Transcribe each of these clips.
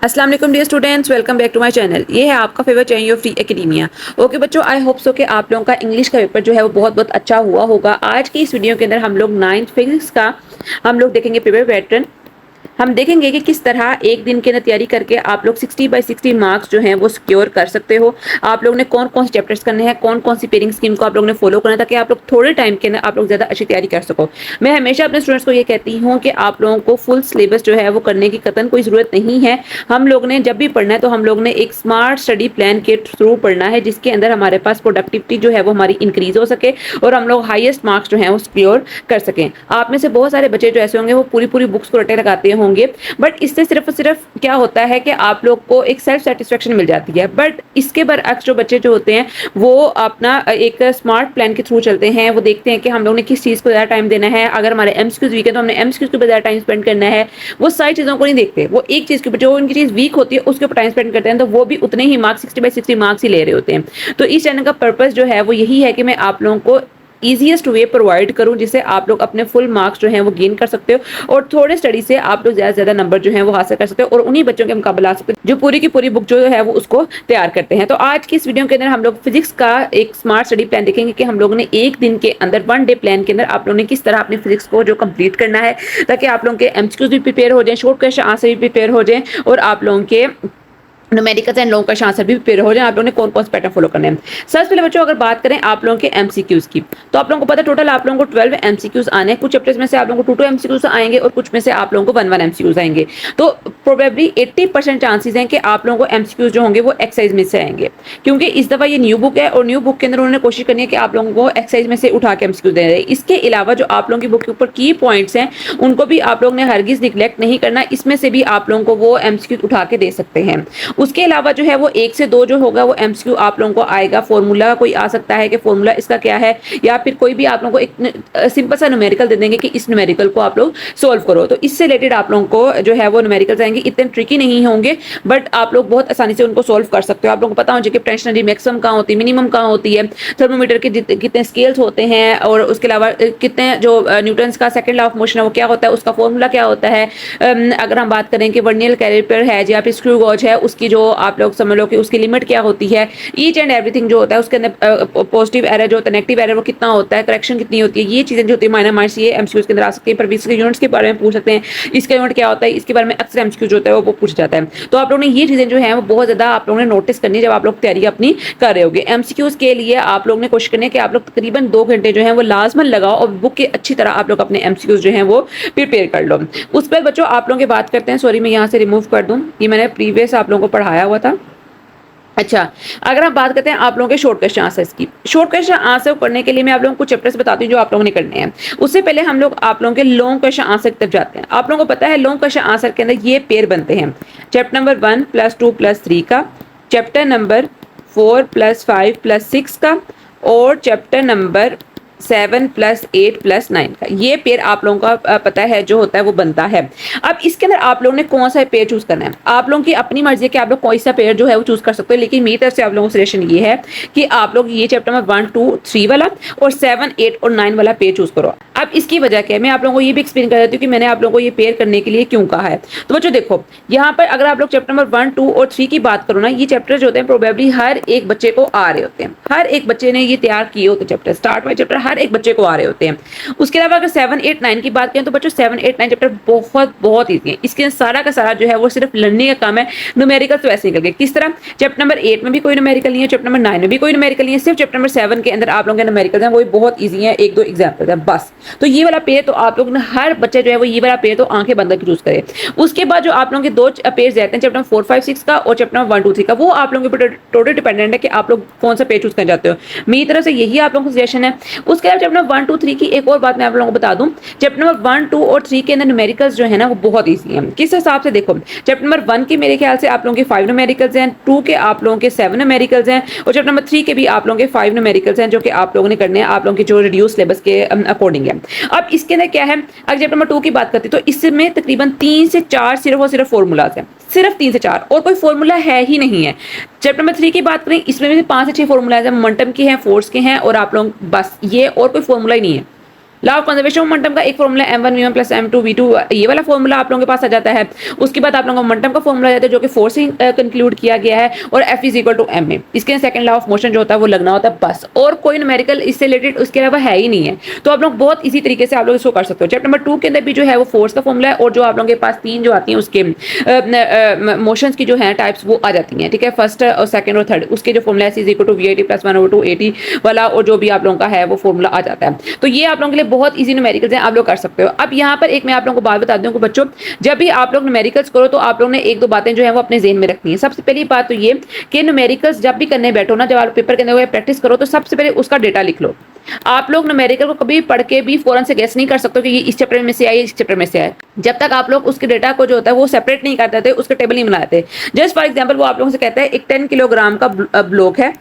अस्सलाम वालेकुम dear students, welcome back to my channel. ये है आपका favourite channel of free academia. Okay बच्चों, आई होप सो कि आप लोगों का इंग्लिश का पेपर जो है वो बहुत बहुत अच्छा हुआ होगा। आज की इस वीडियो के अंदर हम लोग 9th फिजिक्स का हम लोग देखेंगे पेपर पैटर्न। हम देखेंगे कि किस तरह एक दिन के अंदर तैयारी करके आप लोग 60 बाई 60 मार्क्स जो हैं वो सिक्योर कर सकते हो। आप लोगों ने कौन कौन से चैप्टर्स करने हैं, कौन कौन सी पेयरिंग स्कीम को आप लोगों ने फॉलो करना है, ताकि आप लोग थोड़े टाइम के अंदर आप लोग ज़्यादा अच्छी तैयारी कर सको। मैं हमेशा अपने स्टूडेंट्स को ये कहती हूँ कि आप लोगों को फुल सिलेबस जो है वो करने की कतई कोई ज़रूरत नहीं है। हम लोग ने जब भी पढ़ना है तो हम लोग ने एक स्मार्ट स्टडी प्लान के थ्रू पढ़ना है, जिसके अंदर हमारे पास प्रोडक्टिविटी जो है वो हमारी इंक्रीज हो सके और हम लोग हाईएस्ट मार्क्स जो है वो सिक्योर कर सकें। आप में से बहुत सारे बच्चे जो ऐसे होंगे वो पूरी पूरी बुक्स को रटे लगाते होंगे, बट इससे सिर्फ क्या होता है कि आप लोग को एक सेल्फ सेटिस्फेक्शन मिल जाती है। बट इसके बरअक्स जो बच्चे जो होते हैं वो अपना एक स्मार्ट प्लान के थ्रू चलते हैं। वो देखते हैं कि हम लोग ने किस चीज़ को ज़्यादा टाइम देना है। अगर हमारे एमसीक्यूज वीक है तो हमने एमसीक्यूज के ऊपर ज़्यादा टाइम स्पेंड करना है। वो सारी चीज़ों को नहीं देखते, वो एक चीज़ के ऊपर जो उनकी चीज़ वीक होती है उसके ऊपर टाइम स्पेंड करते हैं, तो वो भी उतने ही मार्क्स 60 बाई 60 मार्क्स ही ले रहे होते हैं। तो इस चैनल का पर्पस जो है वो यही है कि मैं आप लोगों को ईजीएस्ट वे प्रोवाइड करूं, जिससे आप लोग अपने फुल मार्क्स जो हैं वो गेन कर सकते हो और थोड़े स्टडी से आप लोग ज़्यादा से ज़्यादा नंबर जो हैं वो हासिल कर सकते हो और उन्हीं बच्चों के मुकाबला आ सकते हो जो पूरी की पूरी बुक जो है वो उसको तैयार करते हैं। तो आज की इस वीडियो के अंदर हम लोग फिजिक्स का एक स्मार्ट स्टडी प्लान देखेंगे कि हम लोगों ने एक दिन के अंदर 1 डे प्लान के अंदर आप लोगों ने किस तरह अपनी फिजिक्स को जो कंप्लीट करना है, ताकि आप लोगों के एमसीक्यूज भी प्रिपेयर हो जाए, शॉर्ट क्वेश्चन आंसर भी प्रिपेयर हो जाए और आप लोगों के numericals and long question answer भी प्रिपेयर हो जाए। आप लोगों ने कौन कौन से पैटर्न फॉलो करने हैं। सबसे पहले बच्चों अगर बात करें आप लोगों के एमसीक्यूज की, तो आप लोगों को पता है टोटल आप लोगों को 12 एमसीक्यूज आने हैं। कुछ चैप्टर्स में से आप लोगों को 2 एमसीक्यूज आएंगे और कुछ में से आप लोगों को 1 एमसीक्यूज आएंगे। तो प्रोबेबली 80% चांसेस हैं कि आप लोगों को एमसीक्यूज जो होंगे वो एक्सरसाइज में से आएंगे, क्योंकि इस दफा ये न्यू बुक है और न्यू बुक के अंदर उन्होंने कोशिश करनी है कि आप लोगों को एक्सरसाइज में से उठा के एमसीक्यूज दे रहे हैं। इसके अलावा जो आप लोगों की बुक के ऊपर की पॉइंट्स हैं उनको भी आप लोगों ने हरगिज निगलेक्ट नहीं करना, इसमें से भी आप लोगों को वो एमसीक्यूज उठा के दे सकते हैं। उसके अलावा जो है वो 1 से 2 जो होगा वो एमसीक्यू आप लोगों को आएगा। फॉर्मूला कोई आ सकता है कि फॉर्मूला इसका क्या है, या फिर कोई भी आप लोगों को एक सिंपल सा न्यूमेरिकल दे देंगे कि इस न्यूमेरिकल को आप लोग सोल्व करो। तो इससे रिलेटेड आप लोगों को जो है वो न्यूमेरिकल्स आएंगे, इतने ट्रिकी नहीं होंगे बट आप लोग बहुत आसानी से उनको सोल्व कर सकते हो। आप लोगों को पता हो कि टेंशनरी मैक्सिमम कहाँ होती है, मिनिमम कहाँ होती है, थर्मोमीटर के कितने स्केल्स होते हैं और उसके अलावा कितने जो न्यूटन्स का सेकंड लॉ ऑफ मोशन है वो क्या होता है, उसका फॉर्मूला क्या होता है। अगर हम बात करें कि वर्नियर कैलिपर है या फिर स्क्रू गॉज है, उसकी जो आप लोग समझ लो कि उसकी लिमिट क्या होती है, ईच एंड एवरीथिंग जो होता है उसके अंदर पॉजिटिव एरर जो होता है, नेगेटिव एरर वो कितना होता है, करेक्शन कितनी होती है, ये चीजें जो होती है माइनर मार्क्स ये एमसीक्यूज के अंदर आ सकती है। पर इसके यूनिट्स के बारे में पूछ सकते हैं, इसका यूनिट क्या होता है, इसके बारे में अक्सर एमसीक्यू जो होता है वो पूछ जाता है। तो आप लोगों ने ये चीजें जो है वो बहुत ज्यादा आप लोगों ने नोटिस करनी है जब आप लोग तैयारी अपनी कर रहे होगे। एमसीक्यूज के लिए आप लोगों ने कोशिश करनी है कि आप लोग तकरीबन 2 घंटे जो है वो लाजमन लगाओ और बुक के अच्छी तरह आप लोग अपने एमसीक्यूज जो है वो प्रिपेयर कर लो। उस पर बच्चों आप लोगों की बात करते हैं, सॉरी मैं यहाँ से रिमूव कर दूँ, ये मैंने प्रीवियस आप लोगों को पढ़ाया हुआ था। अच्छा, अगर आप बात करते हैं आप लोगों के शॉर्ट क्वेश्चन आंसर्स की, शॉर्ट क्वेश्चन आंसर करने के लिए मैं आप लोगों को कुछ चैप्टर्स बताती हूँ जो आप लोगों ने करने हैं। उससे पहले हम लोग आप लोगों के लॉन्ग क्वेश्चन आंसर की तरफ जाते हैं। आप लोगों को पता है लॉन्ग क्वेश्चन आंसर के अंदर ये पेयर बनते हैं, चैप्टर नंबर 1 + 2 + 3 का, चैप्टर नंबर 4 + 5 + 6 का और चैप्टर नंबर 7 + 8 + 9 का। ये पेयर आप लोगों का पता है जो होता है वो बनता है। अब इसके अंदर आप लोगों ने कौन सा पेयर चूज करना है, आप लोगों की अपनी मर्जी है कि आप लोग कोई सा पेयर जो है वो चूज कर सकते हो, लेकिन मेरी तरफ से आप लोगों को सजेशन ये है कि आप लोग ये चैप्टर नंबर 1, 2, 3 वाला और 7, 8 और 9 वाला पेयर चूज करो। अब इसकी वजह क्या है मैं आप लोगों को ये भी एक्सप्लेन कर देती हूँ कि मैंने आप लोगों को ये पेयर करने के लिए क्यों कहा है। तो बच्चों देखो यहाँ पर अगर आप लोग चैप्टर नंबर 1, 2 और 3 की बात करो ना, ये चैप्टर जो होते हैं प्रोबेबली हर एक बच्चे को आ रहे होते हैं, हर एक बच्चे ने ये तैयार किए होते हैं चैप्टर, स्टार्ट वाले चैप्टर हर एक बच्चे को आ रहे होते हैं। उसके अलावा अगर 7, 8, 9 की बात करें तो बच्चों 7, 8, 9 चैप्टर बहुत ईजी है। इसके सारा का सारा जो है वो सिर्फ लर्निंग का काम है। न्यूमेरिकल तो वैसे निकल गए, किस तरह चैप्टर नंबर 8 में भी कोई न्यूमेरिकल नहीं है, चैप्टर नंबर 9 में भी कोई न्यूमेरिकल नहीं है, सिर्फ चैप्टर नंबर 7 के अंदर आप लोगों के न्यूमेरिकल हैं, वो बहुत ईजी है, 1-2 एग्जाम्पल है बस। तो ये वाला पेयर तो आप लोग हर बच्चे जो है वो ये वाला पेयर तो आंखें बंद करके चूज करे। उसके बाद जो आप लोगों के 2 पेयर रहते हैं चैप्टर 4, 5, 6 का और चैप्टर 1, 2, 3 का, वो आप लोगों के ऊपर टोटल डिपेंडेंट है कि आप लोग कौन सा पेयर चूज करना चाहते हो। मेरी तरफ से यही आप लोगों को सजेशन है। उसके अलावा चैप्टर 1, 2, 3 की एक और बात मैं आप लोगों को बता दूं, चैप्टर नंबर 1, 2 और 3 के अंदर न्यूमेरिकल्स जो है ना वो बहुत ईजी है। किस हिसाब से देखो, चैप्टर नंबर 1 के मेरे ख्याल से आप लोगों के 5 न्यूमेरिकल्स हैं, 2 के आप लोगों के 7 न्यूमेरिकल्स हैं और चैप्टर नंबर 3 के भी आप लोगों के 5 न्यूमेरिकल्स हैं, जो कि आप लोगों ने करने हैं आप लोगों के जो रिड्यूस सिलेबस के अकॉर्डिंग है। अब इसके अंदर क्या है, अगर चैप्टर नंबर 2 की बात करती तो इसमें तकरीबन 3 से 4 सिर्फ और सिर्फ फॉर्मूलाज हैं, सिर्फ 3 से 4 और कोई फॉर्मूला है ही नहीं है। चैप्टर नंबर 3 की बात करें इसमें भी 5 से 6 फॉर्मूलाज हैं, मोमेंटम के हैं, फोर्स के हैं और आप लोग बस, ये और कोई फॉर्मूला ही नहीं है। Law of conservation of momentum का एक formula m1 v1 plus m2 v2, ये वाला फॉर्मूला आप लोगों के पास आ जाता है। उसके बाद आप लोगों को मोमेंटम का फॉर्मूला आ जाता है जो कि फोर्स से कंक्लूड किया गया है, और F is equal to m में इसके सेकंड लॉ ऑफ मोशन जो होता है वो लगना होता है बस, और कोई न्यूमेरिकल इससे रिलेटेड उसके अलावा है ही नहीं है। तो आप लोग बहुत इजी तरीके से आप लोग इसको कर सकते हो। चैप्टर नंबर 2 के अंदर भी जो है वो फोर्स का फॉर्मूला है, और जो आप लोगों के पास 3 जो आती हैं उसके मोशंस की जो है टाइप्स वो आ जाती हैं, ठीक है, फर्स्ट और सेकंड और थर्ड, उसके जो फॉर्मूला है is equal to VIT plus 1/2 वाला, और जो भी आप लोगों का है वो फॉर्मूला आ जाता है। तो ये आप लोगों के लिए बहुत इजी न्यूमेरिकल्स हैं, आप लोग कर सकते हो। अब यहाँ पर एक मैं आप लोगों को बात बता दूं कि बच्चों जब भी आप लोग न्यूमेरिकल्स करो तो आप लोगों ने एक दो बातें जो है वो अपने ज़हन में रखनी है। सबसे पहली बात तो ये कि न्यूमेरिकल्स जब भी करने बैठो ना, जब आप पेपर के अंदर प्रैक्टिस करो तो सबसे पहले उसका डेटा लिख लो। आप लोग न्यूमेरिकल को कभी पढ़ के भी फौरन से गेस नहीं कर सकते कि ये इस चैप्टर में से आए, इस चैप्टर में से आए, जब तक आप लोग उसके डेटा को जो होता है वो सेपरेट नहीं करते थे, उसका टेबल नहीं बनाते। जस्ट फॉर एग्जांपल वो आप लोगों से कहता है एक 10 किलोग्राम का ब्लॉक है,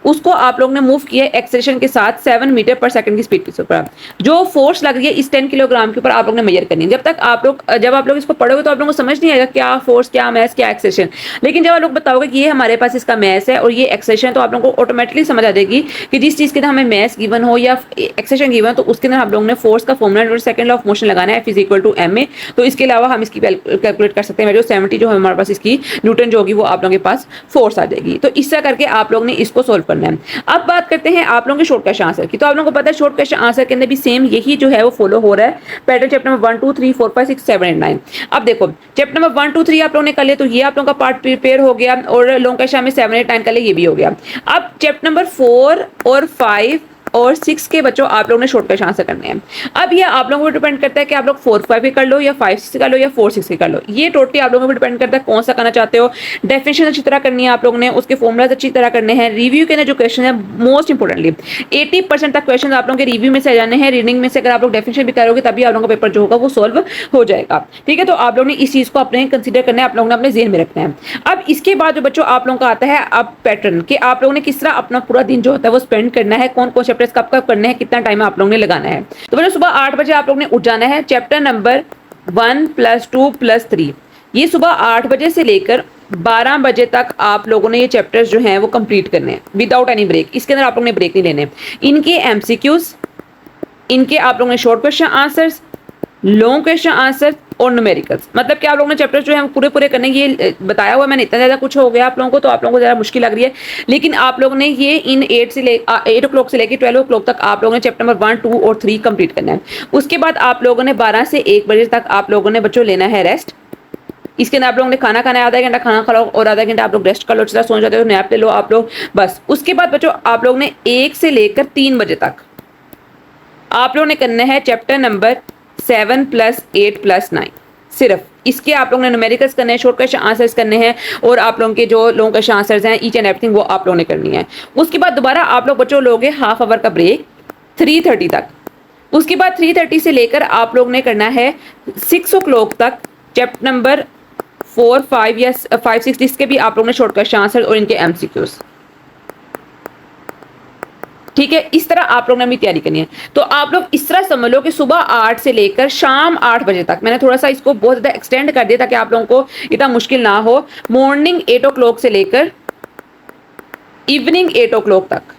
उसको आप लोग ने मूव किया एक्सेलरेशन के साथ 7 मीटर पर सेकंड की स्पीड के ऊपर। जो फोर्स लग रही है इस 10 किलोग्राम के ऊपर आप लोग ने मेजर करनी है। जब आप लोग इसको पढ़ोगे तो आप लोगों को समझ नहीं आएगा क्या फोर्स, क्या मैस, क्या एक्सेलरेशन। लेकिन जब आप लोग बताओगे कि ये हमारे पास इसका मैस है और ये एक्सेलरेशन, तो आप लोगों को ऑटोमेटिकली समझ आ जाएगी कि जिस चीज के अंदर हमें मैस गिवन हो या एक्सेलरेशन गिवन हो तो उसके अंदर आप लोगों ने फोर्स का formula second law of motion लगाना है, F is equal to m में। तो इसके अलावा हम इसकी कैलकुलेट कर सकते हैं, जो 70 जो हमारे पास इसकी न्यूटन जो होगी वो आप लोगों के पास फोर्स आ जाएगी। तो इस तरह करके आप लोग ने इसको सोल्व करना है। अब बात करते हैं आप लोगों के शॉर्ट क्वेश्चन आंसर की। तो आप लोगों को पता है शॉर्ट क्वेश्चन आंसर के अंदर भी सेम यही जो है वो फॉलो हो रहा है पैटर्न चैप्टर नंबर 1 2 3 4 5 6 7 8 9। अब देखो चैप्टर नंबर 1 2 3 आप लोगों ने कर लिया तो ये आप लोगों का पार्ट प्रिपेयर हो गया, और लॉन्ग क्वेश्चन में 7 8 9 कर लिया, ये भी हो गया। अब चैप्टर नंबर 4 और 5 और 6 के बच्चों आप लोगों ने शॉर्ट क्वेश्चन आंसर करने हैं। अब ये आप लोगों को डिपेंड करता है कि आप लोग 4 5 के कर लो या 5 6 कर लो या 4 6 के कर लो। ये टोटली आप लोगों को डिपेंड करता है कौन सा करना चाहते हो। डेफिनेशन अच्छी तरह करनी है आप लोगों ने, उसके फॉर्मुलाज अच्छी तरह करने हैं। रिव्यू के अंदर जो क्वेश्चन है मोस्ट इंपोर्टेंटली 80% तक क्वेश्चन आप लोगों के रिव्यू में से आ जाने हैं। रीडिंग में से अगर आप लोग डेफिनेशन भी करोगे तभी आप लोगों का पेपर जो होगा वो सोल्व हो जाएगा, ठीक है। तो आप लोगों ने इस चीज को अपने कंसिडर करना है, आप लोगों ने अपने ज़हन में रखना है। अब इसके बाद जो बच्चों आप लोगों का आता है अब पैटर्न कि आप लोगों ने किस तरह अपना पूरा दिन जो होता है वो स्पेंड करना है, कौन कौन चैप्टर्स कब कब करने हैं, कितना टाइम आप लोगों ने लगाना है। तो बच्चों सुबह 8 बजे आप लोगों ने उठ जाना है। चैप्टर नंबर 1 + 2 + 3 ये सुबह 8 बजे से लेकर 12 बजे तक आप लोगों ने ये चैप्टर्स जो हैं वो कंप्लीट करने हैं विदाउट एनी ब्रेक। इसके अंदर आप लोगों ने ब्रेक नहीं लेने। इनके एमसीक्यूज, इनके आप लोगों ने short question answers, long question answer और न्यूमेरिकल्स, मतलब कि आप लोगों ने चैप्टर्स जो है पूरे करने। ये बताया हुआ मैंने, इतना ज़्यादा कुछ हो गया आप लोगों को तो आप लोगों को ज़्यादा मुश्किल लग रही है, लेकिन आप लोगों ने ये इन 8 o'clock से लेकर 12 o'clock तक आप लोगों ने चैप्टर नंबर 1 2 और 3 कंप्लीट करना है। उसके बाद आप लोगों ने 12 से 1 बजे तक आप लोगों ने बच्चों लेना है रेस्ट। इसके अंदर आप लोगों ने खाना खाना है, आधा घंटा खाना खा लो और आधा घंटा आप लोग रेस्ट कर लो, चला सो जाते हो, नैप ले लो आप लोग बस। उसके बाद बच्चों आप लोगों ने 1 से लेकर 3 बजे तक आप लोगों ने करना है चैप्टर नंबर 7 + 8 + 9। सिर्फ इसके आप लोगों ने न्यूमेरिकल्स करने हैं, शॉर्ट क्वेश्चन आंसर्स करने हैं, और आप लोगों के जो लॉन्ग क्वेश्चन आंसर्स हैं ईच एंड एवरीथिंग वो आप लोगों ने करनी है। उसके बाद दोबारा आप लोग बच्चों लोगे हाफ आवर का ब्रेक 3:30 तक। उसके बाद 3:30 से लेकर आप लोग ने करना है 6 o'clock तक चैप्टर नंबर 4 5 या 5 6 जिसके भी आप लोग ने शॉर्ट क्वेश्चन आंसर और इनके एमसीक्यूज, ठीक है। इस तरह आप लोग ने अपनी तैयारी करनी है। तो आप लोग इस तरह समझ लो कि सुबह 8 से लेकर शाम 8 बजे तक, मैंने थोड़ा सा इसको बहुत ज़्यादा एक्सटेंड कर दिया ताकि आप लोगों को इतना मुश्किल ना हो। मॉर्निंग 8 o'clock से लेकर इवनिंग 8 o'clock तक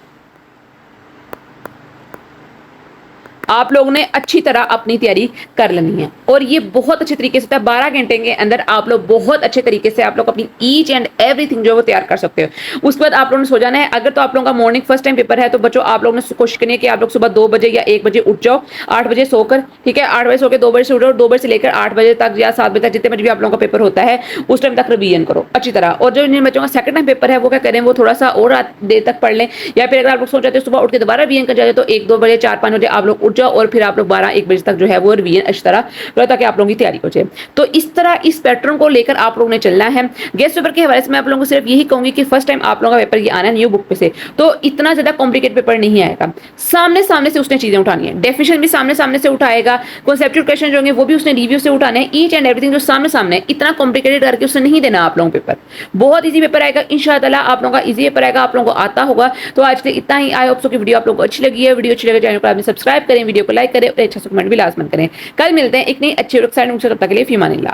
आप लोगों ने अच्छी तरह अपनी तैयारी कर लेनी है, और ये बहुत अच्छे तरीके से 12 घंटे के अंदर आप लोग बहुत अच्छे तरीके से आप लोग अपनी ईच एंड एवरीथिंग जो है वो तैयार कर सकते हो। उसके बाद आप लोगों ने सो जाना है। अगर तो आप लोगों का मॉर्निंग फर्स्ट टाइम पेपर है तो बच्चों आप लोगों ने कोशिश करनी है कि आप लोग सुबह 2 बजे या 1 बजे उठ जाओ, 8 बजे सोकर, ठीक है। 8 बजे सो के 2 बजे से उठो, 2 बजे से लेकर 8 बजे तक या 7 बजे तक जितने बजे भी आप लोगों का पेपर होता है उस टाइम तक रिवीजन करो अच्छी तरह। और जो जिन बच्चों का सेकंड टाइम पेपर है वो क्या करें, वो थोड़ा सा और देर तक पढ़ लें, या फिर अगर आप लोग सोच जाते हो सुबह उठ के दोबारा रिवीजन कर जाते तो 1 2 बजे 4 5 बजे आप लोग उठ जाओ और फिर आप लोग 12 1 बजे तक जो है वो रिवीजन अच्छी तरह करो ताकि आप लोगों की तैयारी हो जाए। तो इस तरह इस पैटर्न को लेकर आप लोगों ने चलना है। गेस्ट पेपर के हवाले से मैं आप लोगों को सिर्फ यही कहूंगी कि फर्स्ट टाइम आप लोगों का पेपर ये आना है न्यू बुक पे से, तो इतना ज्यादा कॉम्प्लिकेटेड पेपर नहीं आएगा। सामने से उसने चीजें उठानी है, डेफिनेशन भी सामने से उठाएगा, कॉन्सेप्चुअल क्वेश्चन जो होंगे वो भी उसने रिव्यू से उठाने हैं, ईच एंड एवरीथिंग जो सामने इतना कॉम्प्लिकेटेड करके उसने नहीं देना आप लोगों को पेपर। बहुत ईजी पेपर आएगा इंशाअल्लाह, आप लोगों का ईजी पेपर आएगा, आप लोगों को आता होगा। तो आज के इतना ही। आई होप सो कि वीडियो आप लोगों को अच्छी लगी है। वीडियो अच्छी लगे चैनल को आपने सब्सक्राइब करें, वीडियो को लाइक करें और अच्छा सा कमेंट भी लाजमन करें। कल मिलते हैं एक नई अच्छी और एक्साइटिंग तब तक के लिए फी अमानिल्लाह।